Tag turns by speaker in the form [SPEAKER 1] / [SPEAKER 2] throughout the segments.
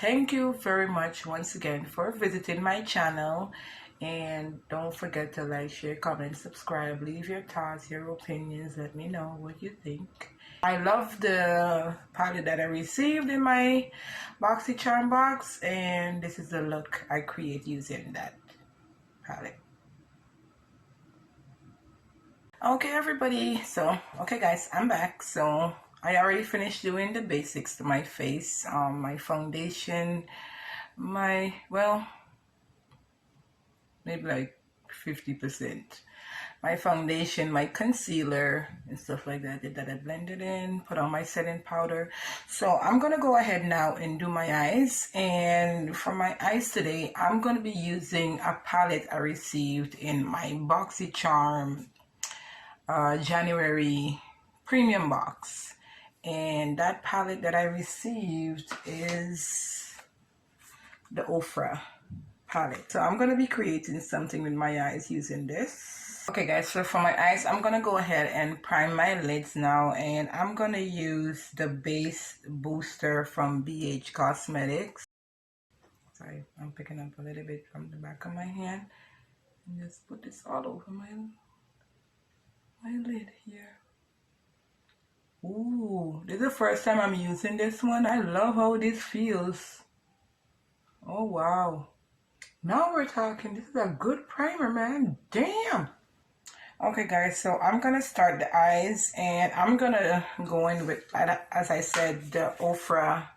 [SPEAKER 1] thank you very much once again for visiting my channel, and don't forget to like, share, comment, subscribe, leave your thoughts, your opinions, let me know what you think. I love the palette that I received in my Boxycharm box, and this is the look I create using that palette. Okay everybody, okay guys, I'm back. So I already finished doing the basics to my face, my foundation, maybe like 50%. My foundation, my concealer and stuff like that. I blended in, put on my setting powder. So I'm gonna go ahead now and do my eyes. And for my eyes today, I'm gonna be using a palette I received in my Boxycharm January premium box, and that palette that I received is the OFRA palette. So I'm going to be creating something with my eyes using this. Okay guys, so for my eyes, I'm going to go ahead and prime my lids now, and I'm going to use the base booster from BH Cosmetics. Sorry, I'm picking up a little bit from the back of my hand and just put this all over my lid here. Ooh, this is the first time I'm using this one. I love how this feels. Oh wow. Now we're talking. This is a good primer, man. Damn. Okay guys, so I'm gonna start the eyes, and I'm gonna go in with, as I said, the OFRA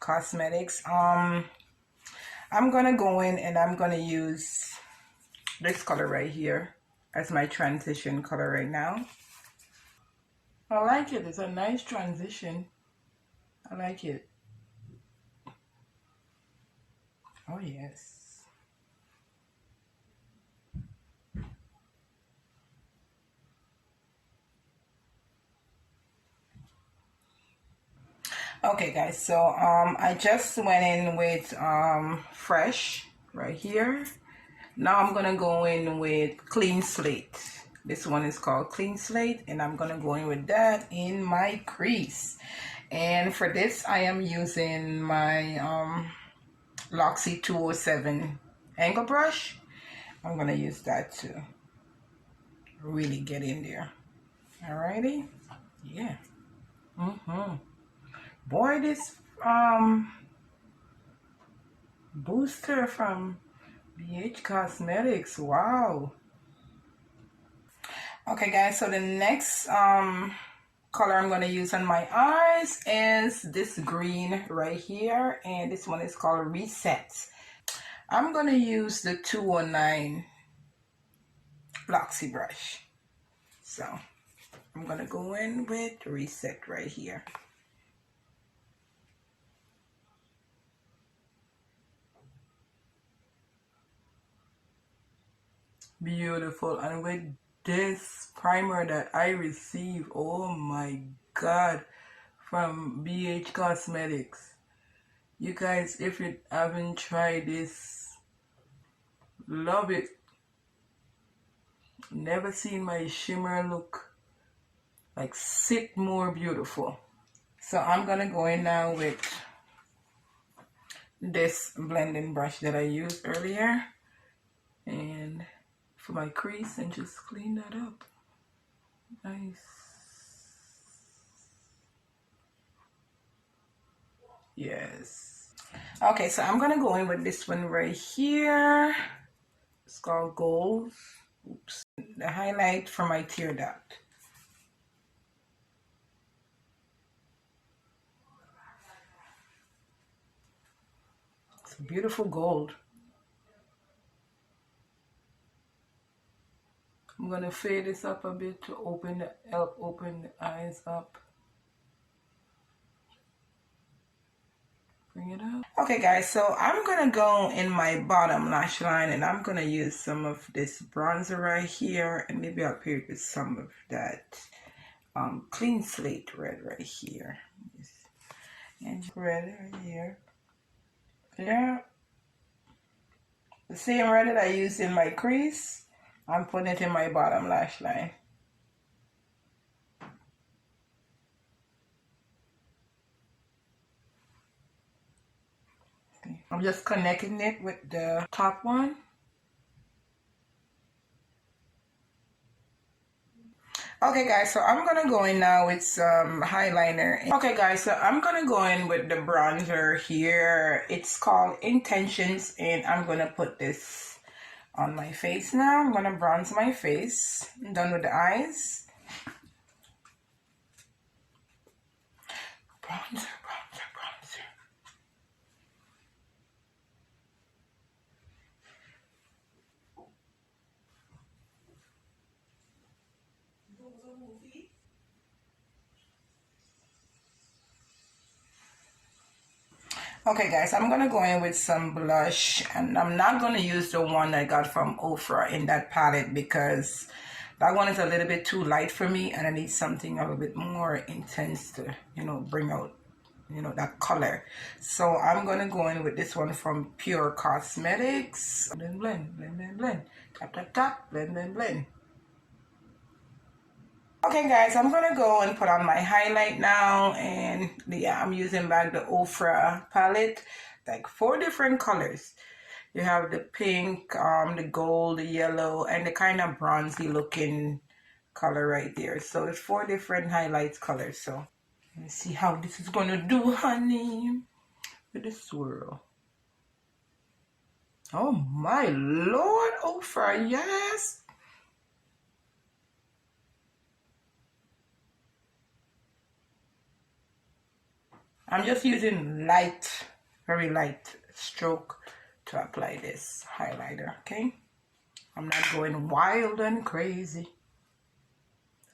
[SPEAKER 1] Cosmetics. I'm gonna go in and I'm gonna use this color right here as my transition color right now. I like it. It's a nice transition. I like it. Oh yes. Okay guys, so I just went in with Fresh right here. Now I'm gonna go in with Clean Slate. This one is called Clean Slate, and I'm gonna go in with that in my crease. And for this, I am using my Luxie 207 angle brush. I'm gonna use that to really get in there. Alrighty, yeah. Boy, this booster from BH Cosmetics, wow. Okay guys, so the next color I'm going to use on my eyes is this green right here, and this one is called Reset. I'm going to use the 209 Luxie brush. So I'm going to go in with Reset right here. Beautiful. And with this primer that I received, oh my god, from BH Cosmetics. You guys, if you haven't tried this, love it. Never seen my shimmer look like sit more beautiful. So I'm gonna go in now with this blending brush that I used earlier, and for my crease, and just clean that up. Nice. Yes. Okay, so I'm gonna go in with this one right here. It's called Gold. Oops. The highlight for my tear duct. It's a beautiful gold. I'm gonna fade this up a bit to help open the eyes up. Bring it up. Okay guys, so I'm gonna go in my bottom lash line, and I'm gonna use some of this bronzer right here, and maybe I'll pair it with some of that Clean Slate red right here. And red right here. Yeah. The same red that I used in my crease, I'm putting it in my bottom lash line. I'm just connecting it with the top one. Okay guys, so I'm gonna go in now with some highlighter. Okay guys, so I'm gonna go in with the bronzer here. It's called Intentions, and I'm gonna put this on my face now. I'm gonna bronze my face. I'm done with the eyes. Bronzer, bronzer, bronzer. Okay guys, I'm gonna go in with some blush, and I'm not gonna use the one I got from OFRA in that palette because that one is a little bit too light for me, and I need something a little bit more intense to, you know, bring out, you know, that color. So I'm gonna go in with this one from Pure Cosmetics. Blend, blend, blend, blend, blend. Tap, tap, tap, blend, blend, blend. Okay guys, I'm gonna go and put on my highlight now, and yeah, I'm using back the OFRA palette, like 4 different colors. You have the pink, the gold, the yellow, and the kind of bronzy looking color right there. So it's 4 different highlights colors. So let's see how this is gonna do, honey, with the swirl. Oh my Lord, OFRA, yes. I'm just using light, very light stroke to apply this highlighter, okay? I'm not going wild and crazy.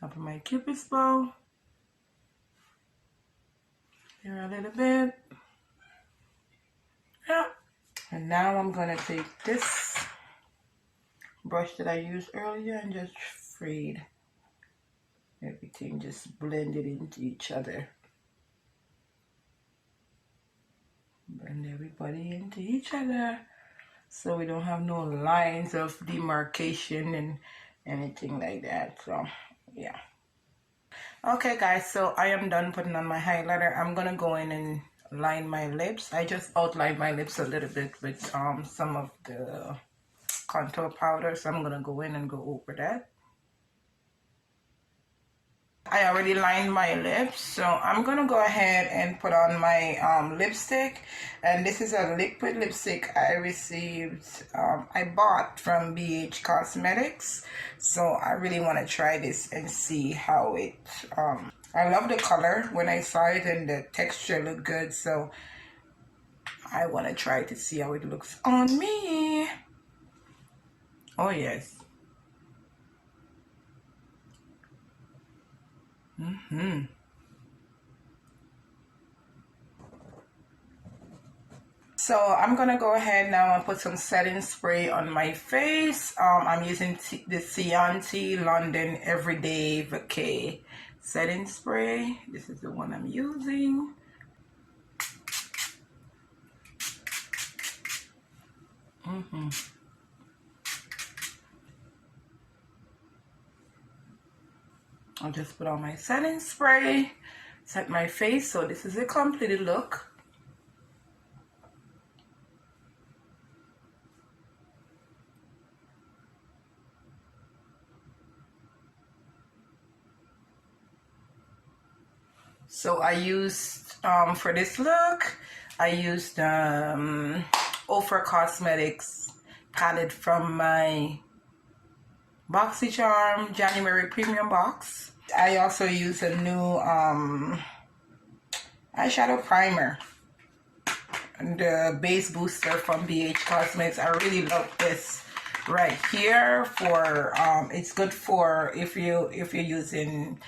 [SPEAKER 1] Up in my Cupid's bow. Here a little bit. Yeah. And now I'm gonna take this brush that I used earlier and just fade everything, just blend it into each other. Blend everybody into each other so we don't have no lines of demarcation and anything like that. So yeah. Okay guys, so I am done putting on my highlighter. I'm gonna go in and line my lips. I just outlined my lips a little bit with some of the contour powder, so I'm gonna go in and go over that. I already lined my lips, so I'm gonna go ahead and put on my lipstick, and this is a liquid lipstick I received, I bought from BH Cosmetics, so I really want to try this and see how it, I love the color when I saw it, and the texture looked good, so I want to try to see how it looks on me. Oh yes. So I'm gonna go ahead now and put some setting spray on my face. I'm using the Cianti London Everyday Vacay setting spray. This is the one I'm using. I'll just put on my setting spray, set my face. So this is a completed look. So I used, for this look, I used OFRA Cosmetics palette from my Boxycharm January Premium Box. I also use a new eyeshadow primer, the base booster from BH Cosmetics. I really love this right here for it's good for if you're using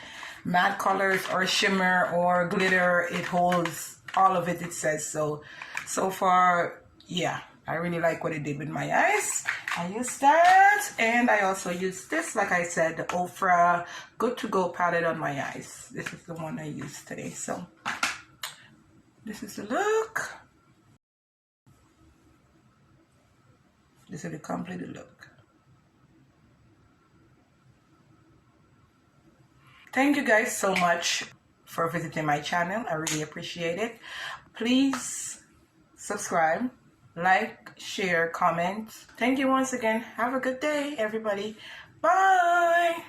[SPEAKER 1] matte colors or shimmer or glitter. It holds all of it, it says. So far, yeah, I really like what it did with my eyes. I used that, and I also used this, like I said, the OFRA Good to Go palette on my eyes. This is the one I used today. So this is the look. This is the completed look. Thank you guys so much for visiting my channel. I really appreciate it. Please subscribe, like, share, comment. Thank you once again. Have a good day, everybody. Bye.